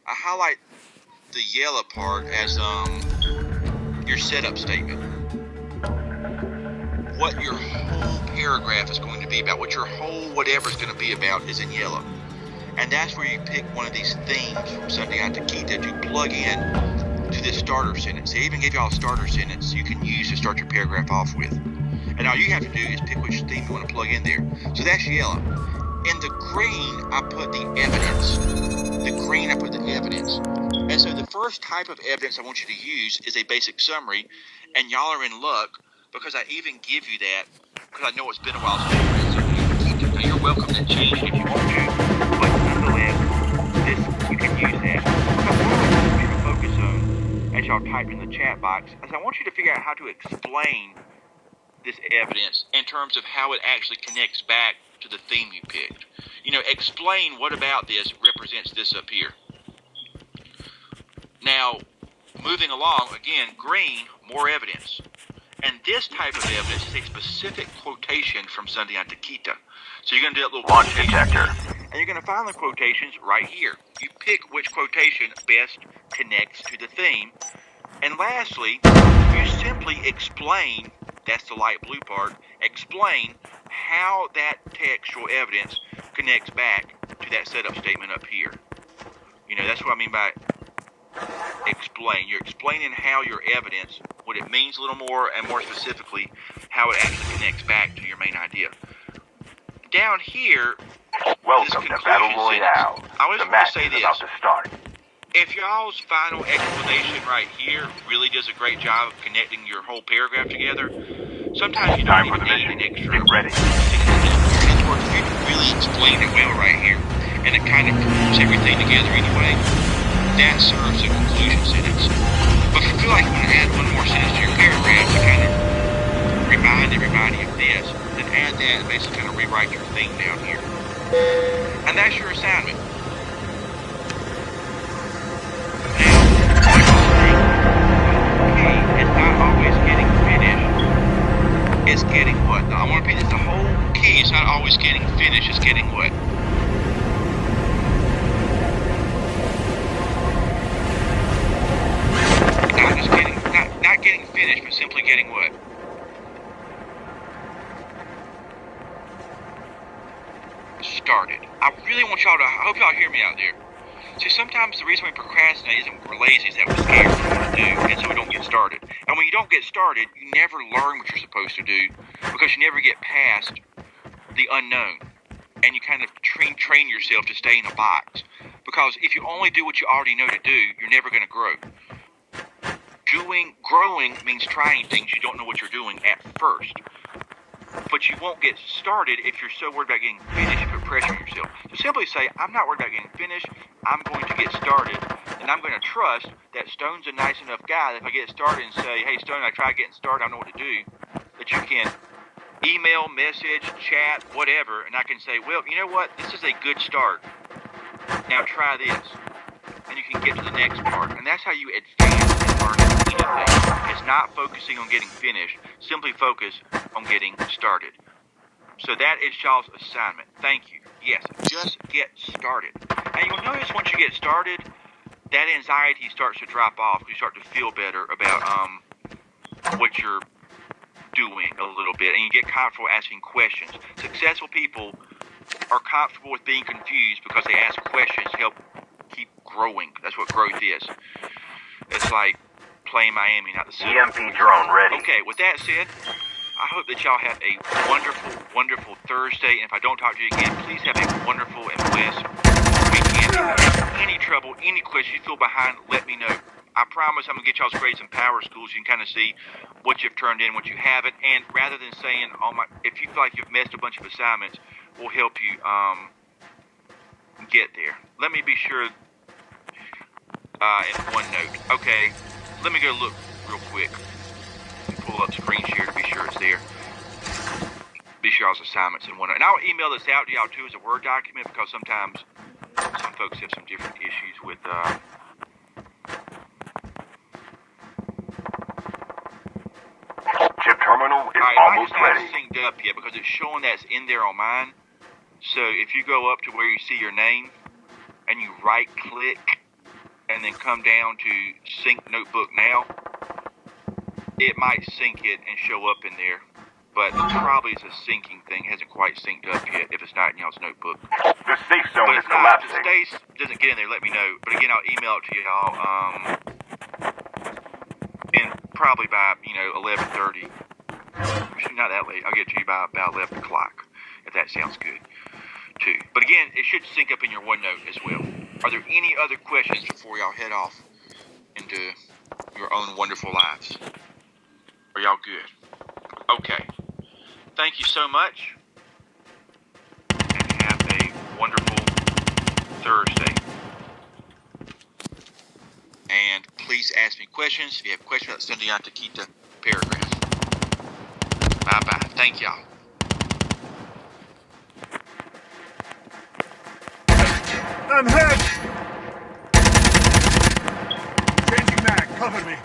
I highlight the yellow part as your setup statement. What your whole paragraph is going to be about, what your whole whatever is going to be about is in yellow. And that's where you pick one of these themes from Sunday Night Taquito to plug in to this starter sentence. They even gave y'all a starter sentence you can use to start your paragraph off with. And all you have to do is pick which theme you want to plug in there. So that's yellow. In the green, I put the evidence. The green, I put the evidence. And so the first type of evidence I want you to use is a basic summary. And y'all are in luck because I even give you that because I know it's been a while since you read Sunday Night Taquito. Now, you're welcome to change it if you want to. But nonetheless, you can use that. But what I want you to focus on, as y'all typed in the chat box, is I want you to figure out how to explain this evidence in terms of how it actually connects back to the theme you picked. Explain what about this represents this up here. Now, moving along, again, green, more evidence. And this type of evidence is a specific quotation from Sunday Night Taquito. So you're going to do that little launch quotation detector, and you're going to find the quotations right here. You pick which quotation best connects to the theme. And lastly, you simply explain, that's the light blue part, explain how that textual evidence connects back to that setup statement up here. That's what I mean by explain. You're explaining how your evidence, what it means a little more, and more specifically, how it actually connects back to your main idea. Down here, welcome to Battle Royale. I just want to say this. About to start. If y'all's final explanation right here really does a great job of connecting your whole paragraph together, sometimes you don't even need an extra. Get ready. In other words, if you really explain it well right here, and it kind of pulls everything together anyway, that serves a conclusion sentence. But if you feel like you want to add one more sentence to your paragraph to kind of remind everybody of this, then add that and basically kind of rewrite your thing down here. And that's your assignment. It's not always getting finished. It's getting what? Now, I want to repeat this. The whole key is not always getting finished. It's getting what? Not getting finished, but simply getting what? Started. I really want y'all to, I hope y'all hear me out there. See, sometimes the reason we procrastinate isn't we're lazy, is that we're scared of what we want to do, and so we don't get started. And when you don't get started, you never learn what you're supposed to do because you never get past the unknown. And you kind of train yourself to stay in a box. Because if you only do what you already know to do, you're never going to grow. Growing means trying things you don't know what you're doing at first. But you won't get started if you're so worried about getting finished. You put pressure on yourself. So simply say, I'm not worried about getting finished. I'm going to get started. And I'm going to trust that Stone's a nice enough guy that if I get started and say, hey, Stone, I tried getting started, I don't know what to do, that you can email, message, chat, whatever, and I can say, well, you know what? This is a good start. Now try this. And you can get to the next part. And that's how you advance and learn anything. It's not focusing on getting finished. Simply focus on getting started. So that is y'all's assignment. Thank you. Yes, just get started. And you'll notice once you get started, that anxiety starts to drop off. You start to feel better about what you're doing a little bit. And you get comfortable asking questions. Successful people are comfortable with being confused because they ask questions to help keep growing. That's what growth is. It's like playing Miami, not the city. EMP drone ready. Okay, with that said, I hope that y'all have a wonderful, wonderful Thursday. And if I don't talk to you again, please have a wonderful and blessed weekend. If you have any trouble, any questions, you feel behind, let me know. I promise I'm going to get y'all's grades in Power School so you can kind of see what you've turned in, what you haven't. And rather than saying, if you feel like you've missed a bunch of assignments, we'll help you get there. Let me be sure in one note. Okay, let me go look real quick. Pull up screen share to be sure it's there. Be sure y'all's assignments in one note. And I'll email this out to y'all too as a Word document because sometimes some folks have some different issues with chip terminal is almost ready. I just haven't synced up yet because it's showing that's in there on mine. So if you go up to where you see your name and you right click and then come down to sync notebook now, it might sync it and show up in there. But probably it's a syncing thing. It hasn't quite synced up yet if it's not in y'all's notebook. The safe zone But is if not, if collapsing. it stays, doesn't get in there, let me know. But again, I'll email it to y'all in probably by, 11:30. Actually, not that late. I'll get it to you by about 11 o'clock, if that sounds good, too. But again, it should sync up in your OneNote as well. Are there any other questions before y'all head off into your own wonderful lives? Are y'all good? Okay. Thank you so much, and have a wonderful Thursday. And please ask me questions if you have questions about the Sundiata Kita paragraph. Bye-bye. Thank y'all. I'm hit! Changing mag, cover me.